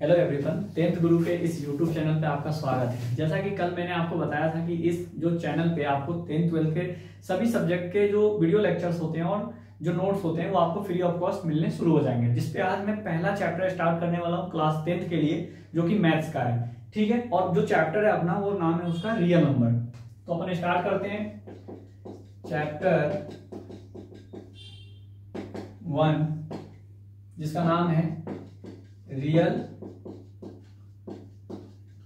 Hello everyone, 10th गुरु के इस YouTube channel पे आपका स्वागत है। जैसा कि कल मैंने आपको बताया था कि इस जो चैनल पे आपको 10th 12th के सभी सब्जेक्ट के जो वीडियो लेक्चर्स होते हैं और जो नोट्स होते हैं वो आपको फ्री ऑफ कॉस्ट मिलने शुरू हो जाएंगे। जिसपे आज मैं पहला चैप्टर स्टार्ट करने वाला हूँ क्लास 10th के लिए, जो कि मैथ्स का है। ठीक है, और जो चैप्टर है अपना वो नाम है उसका रियल नंबर। तो अपन स्टार्ट करते हैं चैप्टर 1, जिसका नाम है रियल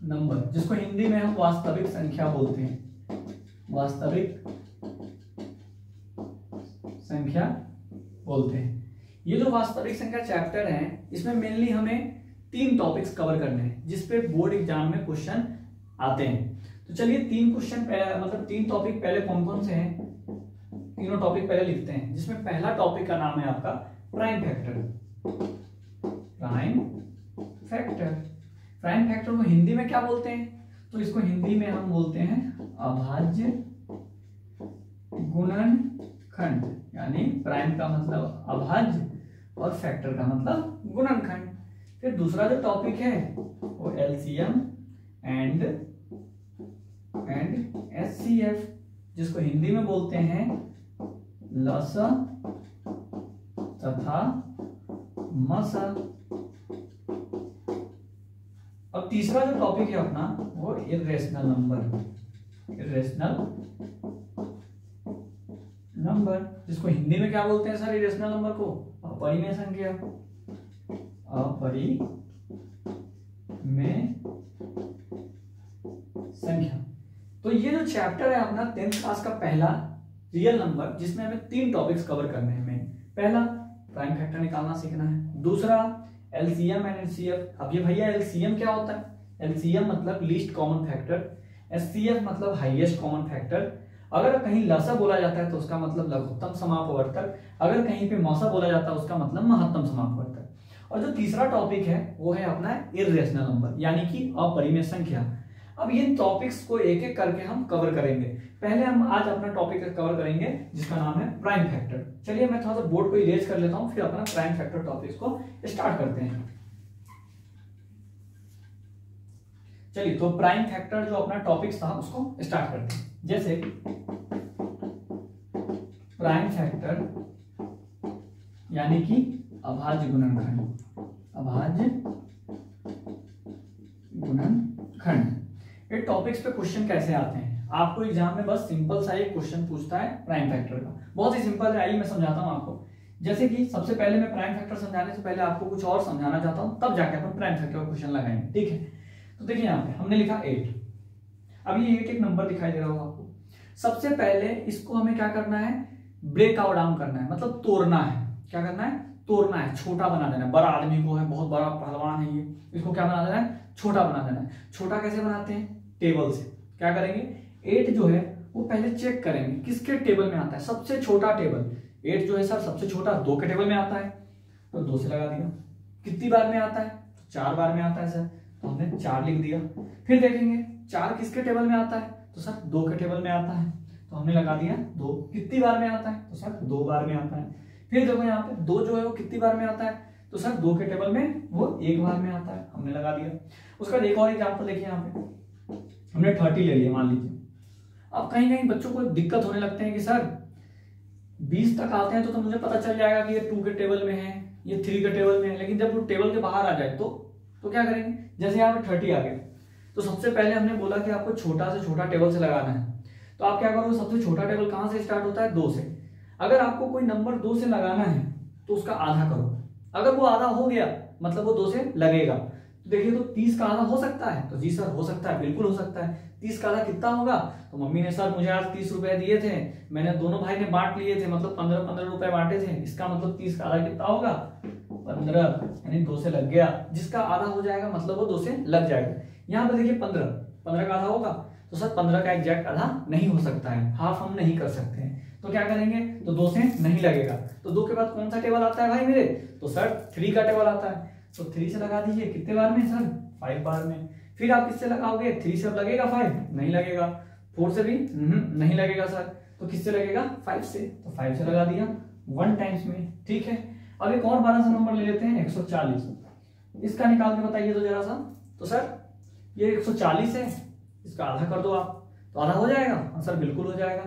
नंबर, जिसको हिंदी में हम वास्तविक संख्या बोलते हैं। वास्तविक संख्या बोलते हैं। ये जो वास्तविक संख्या चैप्टर है, इसमें मेनली हमें 3 टॉपिक्स कवर करने हैं, जिसपे बोर्ड एग्जाम में क्वेश्चन आते हैं। तो चलिए 3 क्वेश्चन मतलब 3 टॉपिक पहले कौन कौन से हैं, तीनों टॉपिक पहले लिखते हैं। जिसमें पहला टॉपिक का नाम है आपका prime factor. Prime factor, prime factor को हिंदी में क्या बोलते हैं? तो इसको हिंदी में हम बोलते हैं अभाज्य गुणनखंड। यानी प्राइम का मतलब अभाज्य और फैक्टर का मतलब गुणनखंड। फिर दूसरा जो टॉपिक है वो एलसीएम एंड एचसीएफ, जिसको हिंदी में बोलते हैं लसा तथा मसा। अब तीसरा जो टॉपिक है अपना वो इर्रेशनल नंबर। इर्रेशनल नंबर, जिसको हिंदी में क्या बोलते हैं सर? इर्रेशनल नंबर को अपरिमेय संख्या। अपरिमेय संख्या। तो ये जो चैप्टर है अपना 10th क्लास का पहला रियल नंबर, जिसमें हमें 3 टॉपिक्स कवर करने हैं। पहला प्राइम फैक्टर निकालना सीखना है, दूसरा एलसीएम एंड एचसीएफ। अब ये भैया एलसीएम क्या होता है? एलसीएम मतलब लीस्ट कॉमन फैक्टर, एचसीएफ मतलब हाईएस्ट कॉमन फैक्टर। अगर कहीं लसा बोला जाता है तो उसका मतलब लघुत्तम समापवर्तक, अगर कहीं पे मौसा बोला जाता है उसका मतलब महत्तम समापवर्तक। और जो तीसरा टॉपिक है वो है अपना इर्रेशनल नंबर, यानी कि अपरिमेय संख्या। अब इन टॉपिक्स को एक एक करके हम कवर करेंगे। पहले हम आज अपना टॉपिक कवर करेंगे जिसका नाम है प्राइम फैक्टर। चलिए मैं थोड़ा सा बोर्ड को इरेज कर लेता हूं, फिर अपना प्राइम फैक्टर टॉपिक्स को स्टार्ट करते हैं। चलिए तो प्राइम फैक्टर जो अपना टॉपिक्स था उसको स्टार्ट करते हैं। जैसे प्राइम फैक्टर यानी कि अभाज्य गुणनखंड। अभाज्य गुणनखंड, ये टॉपिक्स पे क्वेश्चन कैसे आते हैं? आपको एग्जाम में बस सिंपल सा एक क्वेश्चन पूछता है प्राइम फैक्टर का, बहुत ही सिंपल है। आइए मैं समझाता हूं आपको। जैसे कि सबसे पहले मैं प्राइम फैक्टर समझाने से पहले आपको कुछ और समझाना चाहता हूं, तब जाके अपन प्राइम फैक्टर का क्वेश्चन लगाएंगे। ठीक है, तो देखिए यहाँ पे हमने लिखा 8। अब ये 8 एक नंबर दिखाई दे रहा होगा आपको। सबसे पहले इसको हमें क्या करना है? ब्रेक आउट डाउन करना है, मतलब तोड़ना है। क्या करना है? तोड़ना है, छोटा बना देना है। बड़ा आदमी को है, बहुत बड़ा पहलवान है ये, इसको क्या बना देना है? छोटा बना देना है। छोटा कैसे बनाते हैं? टेबल से। क्या करेंगे? 8 जो है वो पहले चेक करेंगे किसके टेबल में आता है, सबसे छोटा टेबल। 8 जो है सर सबसे छोटा 2 के टेबल में आता है, तो 2 से लगा दिया। कितनी बार में आता है? 4 बार में आता है सर, तो हमने 4 लिख दिया। फिर देखेंगे 4 किसके टेबल में आता है, तो सर 2 के टेबल में आता है, तो हमने लगा दिया 2। कितनी बार में आता है? तो सर 2 बार में आता है। फिर देखो यहाँ पे 2 जो है वो कितनी बार में आता है, तो सर 2 के टेबल में वो 1 बार में आता है, हमने लगा दिया। उसका एक और एग्जाम्पल देखिए, यहाँ पे हमने 30 ले लिया मान लीजिए। अब कहीं कहीं बच्चों को दिक्कत होने लगते हैं कि सर 20 तक आते हैं तो मुझे पता चल जाएगा कि ये 2 के टेबल में है, ये 3 के टेबल में है, लेकिन जब वो टेबल के बाहर आ जाए तो क्या करेंगे? जैसे यहाँ पे 30 आ गया, तो सबसे पहले हमने बोला कि आपको छोटा से छोटा टेबल से लगाना है। तो आप क्या करोगे? सबसे छोटा टेबल कहाँ से स्टार्ट होता है? 2 से। अगर आपको कोई नंबर 2 से लगाना है तो उसका आधा करो। अगर वो आधा हो गया मतलब वो 2 से लगेगा। तो देखिए, तो 30 का आधा हो सकता है? तो जी सर हो सकता है, बिल्कुल हो सकता है। 30 का आधा कितना होगा? तो मम्मी ने सर मुझे आज 30 रुपए दिए थे, मैंने दोनों भाई ने बांट लिए थे, मतलब 15-15 रुपए बांटे थे। इसका मतलब 30 का आधा कितना होगा? 15, यानी 2 से लग गया। जिसका आधा हो जाएगा मतलब वो 2 से लग जाएगा। यहाँ पे देखिए 15 का आधा होगा, तो सर 15 का एग्जैक्ट आधा नहीं हो सकता है, हाफ हम नहीं कर सकते हैं। तो क्या करेंगे? तो 2 से नहीं लगेगा। तो 2 के बाद कौन सा टेबल आता है भाई मेरे? तो सर 3 का टेबल आता है, तो 3 से लगा दीजिए। कितने बार में सर? 5 बार में। फिर आप किससे लगाओगे? 3 से लगेगा 5? नहीं लगेगा। 4 से भी नहीं लगेगा सर, तो किससे लगेगा? 5 से। तो 5 से लगा दिया 1 टाइम्स में। ठीक है, अब एक और 12 सा नंबर ले लेते हैं 140। इसका निकाल के बताइए तो जरा सा। तो सर ये 140 है, इसका आधा कर दो आप, तो आधा हो जाएगा। हाँ सर बिल्कुल हो जाएगा।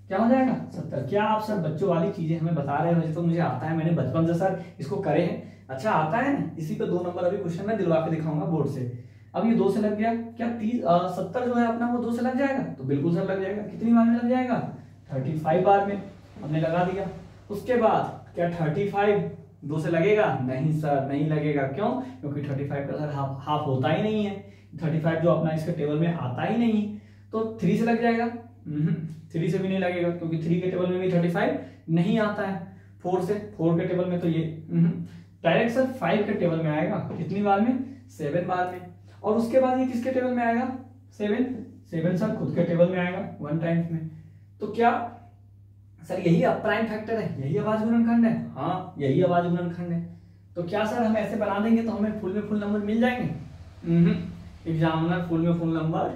क्या हो जाएगा? 70। क्या आप सर बच्चों वाली चीजें हमें बता रहे हैं? तो मुझे आता है, मैंने बचपन से सर इसको करे हैं। अच्छा आता है ना, इसी पे 2 नंबर अभी क्वेश्चन में दिलवा के दिखाऊंगा बोर्ड से। अब ये 2 से लग गया, क्या 70 जो है अपना वो 2 से लग जाएगा? तो बिल्कुल सर लग जाएगा। कितनी बार में लग जाएगा? 35 बार में हमने लगा दिया। उसके बाद क्या 35 2 से लगेगा? नहीं सर नहीं लगेगा। क्यों? क्योंकि 35 का सर हाफ होता ही नहीं है। 35 जो अपना इसके टेबल में आता ही नहीं, तो 3 से लग जाएगा? 3 से भी नहीं लगेगा, क्योंकि 3 के टेबल में भी 35 नहीं आता है। 4 से, 4 के टेबल में तो ये डायरेक्ट सर 5 के टेबल में आएगा। कितनी बार में? 7 बार में। और उसके बाद ये किसके टेबल में आएगा? 7 सर खुद के टेबल में आएगा 1 टाइम्स में। तो क्या सर यही प्राइम फैक्टर है, यही अभाज्य गुणनखंड है? हाँ यही अभाज्य गुणनखंड है। तो क्या सर हम ऐसे बना देंगे तो हमें फुल में फुल नंबर मिल जाएंगे? एग्जामिनर फुल में फुल नंबर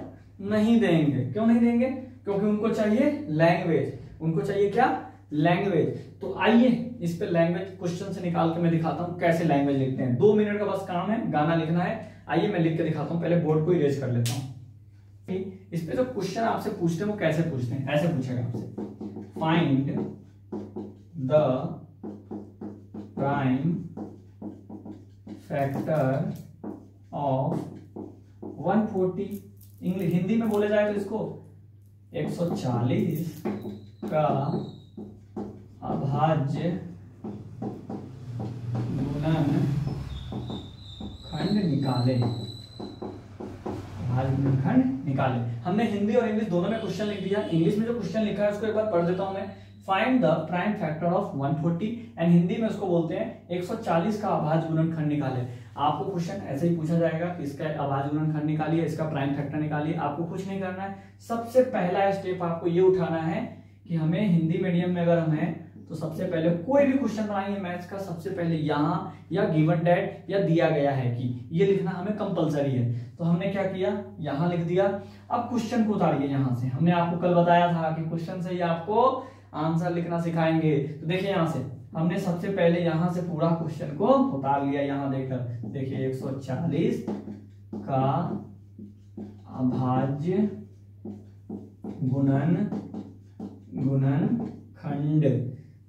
नहीं देंगे। क्यों नहीं देंगे? क्योंकि उनको चाहिए लैंग्वेज। उनको चाहिए क्या? लैंग्वेज। तो आइए इस पे लैंग्वेज क्वेश्चन से निकाल के मैं दिखाता हूँ कैसे लैंग्वेज लिखते हैं। 2 मिनट का बस काम है, गाना लिखना है। आइए मैं लिख के दिखाता हूँ, पहले बोर्ड को इरेज कर लेता हूँ। इस पे जो क्वेश्चन आपसे पूछते हैं वो कैसे पूछते हैं? ऐसे पूछेगा आपसे, find the prime factor of 140। English Hindi में बोले जाए तो इसको 140 का अभाज्य गुणनखंड निकाले। अभाज्य गुणनखंड निकाले। हमने हिंदी और इंग्लिश दोनों में क्वेश्चन लिख दिया। इंग्लिश में जो क्वेश्चन लिखा है उसको एक बार पढ़ देता हूं मैं। Find the prime factor of 140 and Hindi में उसको बोलते हैं 140 का अभाज्य गुणनखंड निकाले। आपको क्वेश्चन ऐसे ही पूछा जाएगा कि इसका अभाज्य गुणनखंड निकालिए, इसका प्राइम फैक्टर निकालिए। आपको कुछ नहीं करना है। सबसे पहला स्टेप आपको ये उठाना है कि हमें हिंदी मीडियम में अगर हम हैं तो सबसे पहले कोई भी क्वेश्चन बनाइए मैथ्स का, सबसे पहले यहाँ या गिवन डेट या दिया गया है कि ये लिखना हमें कंपलसरी है। तो हमने क्या किया, यहाँ लिख दिया। अब क्वेश्चन को उतारिए यहाँ से। हमने आपको कल बताया था कि क्वेश्चन से ही आपको आंसर लिखना सिखाएंगे। तो देखिए यहाँ से हमने सबसे पहले यहाँ से पूरा क्वेश्चन को उतार लिया। यहाँ देखकर देखिए 140 का अभाज्य गुणनखंड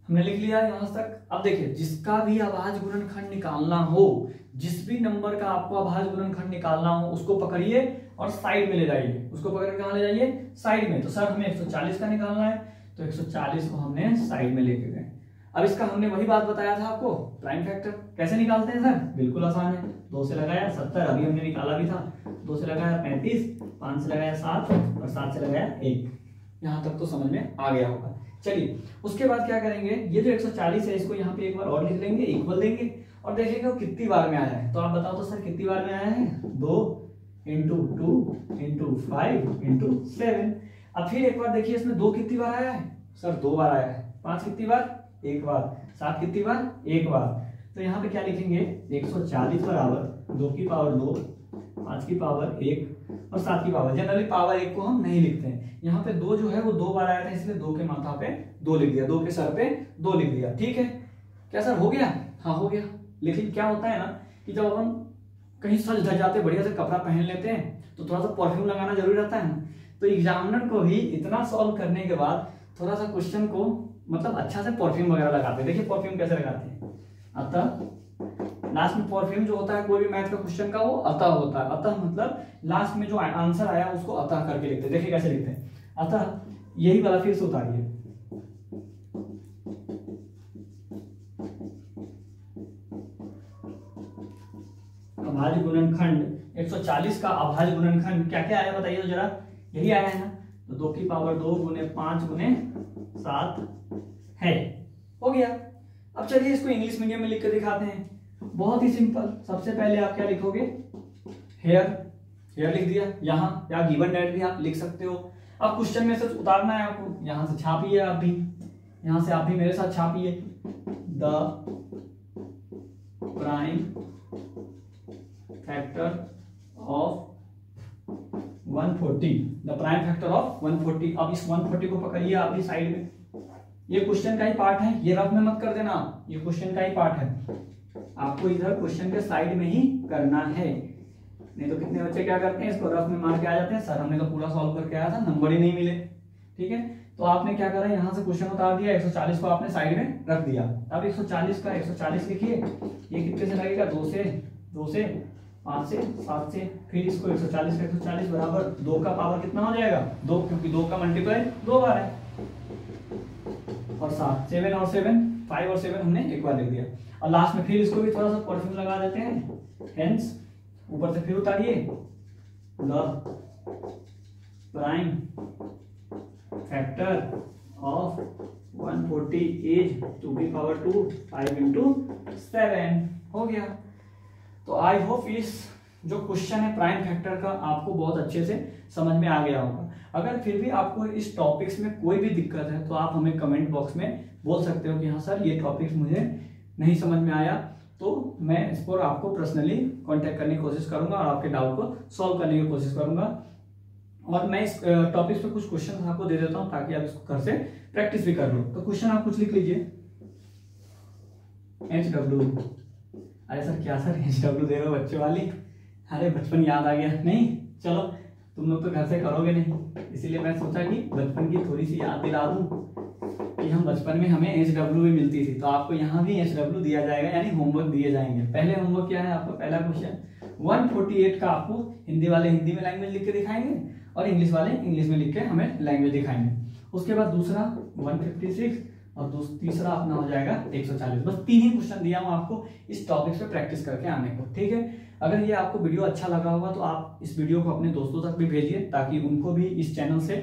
हमने लिख लिया यहाँ तक। अब देखिए जिसका भी अभाज्य गुणनखंड निकालना हो, जिस भी नंबर का आपको अभाज्य गुणनखंड निकालना हो उसको पकड़िए और साइड में ले जाइए। उसको पकड़ के कहाँ ले जाइए? साइड में। तो सर हमें 140 का निकालना है, तो 140 को हमने साइड में लेके गए। अब इसका हमने वही बात बताया था आपको, प्राइम फैक्टर कैसे निकालते हैं सर? बिल्कुल आसान है। 2 से लगाया 70, अभी हमने निकाला भी था। 2 से लगाया 35, 5 से लगाया 7 और 7 से लगाया 1। यहाँ तक तो समझ में आ गया होगा। चलिए उसके बाद क्या करेंगे, ये जो 140 है इसको यहाँ पे एक बार और लिख लेंगे, इक्वल देंगे और देखेंगे वो कितनी बार में आया है। तो आप बताओ तो सर कितनी बार में आया है? 2 × 2 × 5 × 7। अब फिर एक बार देखिए इसमें 2 कितनी बार आया है? सर 2 बार आया है। 5 कितनी बार? 1 बार। 7 कितनी बार? 1 बार। तो यहाँ पे क्या लिखेंगे? 140 बराबर 2 की पावर 2, 5 की पावर 1 और 7 की पावर। जनरली पावर 1 को हम नहीं लिखते हैं। यहाँ पे 2 जो है वो 2 बार आया था, इसलिए 2 के माथा पे 2 लिख दिया, 2 के सर पे 2 लिख दिया। ठीक है, क्या सर हो गया? हाँ हो गया। लेकिन क्या होता है ना कि जब हम कहीं सज धज जाते, बढ़िया से कपड़ा पहन लेते हैं, तो थोड़ा सा परफ्यूम लगाना जरूरी रहता है ना। तो एग्जामिनर को भी इतना सॉल्व करने के बाद थोड़ा सा क्वेश्चन को मतलब अच्छा से परफ्यूम वगैरह लगाते हैं। देखिए परफ्यूम कैसे लगाते हैं। अतः लास्ट में परफ्यूम जो होता है कोई भी मैथ का क्वेश्चन का, वो अतः होता है। अतः मतलब लास्ट में जो आंसर आया उसको अतः करके लिखते हैं। देखिए कैसे लिखते हैं। अतः यही वाला फिर से उतारिए। अभाज्य गुणनखंड 140 का अभाज्य गुणनखंड क्या क्या आया बताइए तो जरा। यही आया है ना। तो 2 की पावर 2 × 5 × 7 है। हो गया। अब चलिए इसको इंग्लिश मीडियम में लिख कर दिखाते हैं। बहुत ही सिंपल। सबसे पहले आप क्या लिखोगे? हेयर। हेयर लिख दिया यहाँ, या गिवन डेट भी आप लिख सकते हो। अब क्वेश्चन में से उतारना है आपको। यहां से छापिए आप भी, यहां से आप भी मेरे साथ छापिए। The prime factor of 140, the prime factor of 140। अब इस 140 को पकड़िए आप भी साइड में। ये क्वेश्चन का ही पार्ट है, ये रफ में मत कर देना, ये क्वेश्चन का ही पार्ट है। आपको इधर क्वेश्चन के साइड में ही करना है, नहीं तो कितने बच्चे क्या करते हैं, इसको रफ में मार के आ जाते हैं, सर हमने तो पूरा सॉल्व करके आया था, नंबर ही नहीं मिले। ठीक है, तो आपने क्या करा, यहाँ से क्वेश्चन उतार दिया, 140 को आपने साइड में रख दिया। अब 140 का 140 लिखिए, ये कितने से लगेगा, 2 से 5 से 7 से, फिर इसको 140 का 140 बराबर 2 का पावर कितना हो जाएगा 2, क्योंकि 2 का मल्टीप्लाई 2 बार है, और 7 7 और 7 5 और 7 हमने एक बार लिख दिया। और लास्ट में फिर इसको भी थोड़ा सा परफ्यूम लगा देते हैं, हेंस ऊपर से फिर उतारिए, the prime factor of 140 is two be power 2 5 into 7 हो गया। तो आई होप इस जो क्वेश्चन है प्राइम फैक्टर का आपको बहुत अच्छे से समझ में आ गया होगा। अगर फिर भी आपको इस टॉपिक्स में कोई भी दिक्कत है तो आप हमें कमेंट बॉक्स में बोल सकते हो कि हाँ सर ये टॉपिक्स मुझे नहीं समझ में आया, तो मैं इस पर आपको पर्सनली कांटेक्ट करने की कोशिश करूंगा और आपके डाउट को सॉल्व करने की कोशिश करूंगा। और मैं इस टॉपिक्स पे कुछ क्वेश्चन आपको दे देता हूं ताकि आप इसको घर से प्रैक्टिस भी कर लो। तो क्वेश्चन आप कुछ लिख लीजिए, HW। अरे सर क्या सर HW दे रहे हो बच्चों वाली, अरे बचपन याद आ गया। नहीं चलो तुम लोग तो घर से करोगे नहीं, इसीलिए मैं सोचा कि बचपन की थोड़ी सी याद दिला दूं कि हम बचपन में हमें HW भी मिलती थी, तो आपको यहाँ भी HW दिया जाएगा, यानी होमवर्क दिए जाएंगे। पहले होमवर्क क्या है आपका, पहला क्वेश्चन 148 का आपको हिंदी वाले हिंदी में लैंग्वेज लिख के दिखाएंगे और इंग्लिश वाले इंग्लिश में लिख के हमें लैंग्वेज दिखाएंगे। उसके बाद दूसरा 156 और तीसरा अपना हो जाएगा 140। बस 3 ही क्वेश्चन दिया हूं आपको इस टॉपिक पे प्रैक्टिस करके आने को। ठीक है, अगर ये आपको वीडियो अच्छा लगा होगा तो आप इस वीडियो को अपने दोस्तों तक भी भेजिए ताकि उनको भी इस चैनल से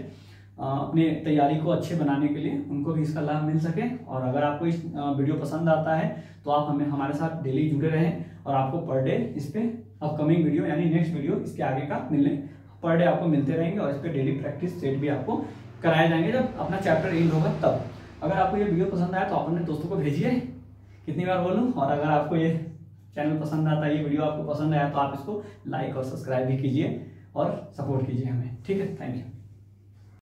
अपने तैयारी को अच्छे बनाने के लिए उनको भी इसका लाभ मिल सके। और अगर आपको इस वीडियो पसंद आता है तो आप हमारे साथ डेली जुड़े रहें और आपको पर डे इस पे अपकमिंग वीडियो यानी नेक्स्ट वीडियो इसके आगे का मिलने पर डे आपको मिलते रहेंगे और इस पे डेली प्रैक्टिस सेट भी आपको कराए जाएंगे जब अपना चैप्टर एंड होगा तब। अगर आपको ये वीडियो पसंद आया तो अपने दोस्तों को भेजिए, कितनी बार बोलूं। और अगर आपको ये चैनल पसंद आता है, ये वीडियो आपको पसंद आया तो आप इसको लाइक और सब्सक्राइब भी कीजिए और सपोर्ट कीजिए हमें। ठीक है, थैंक यू।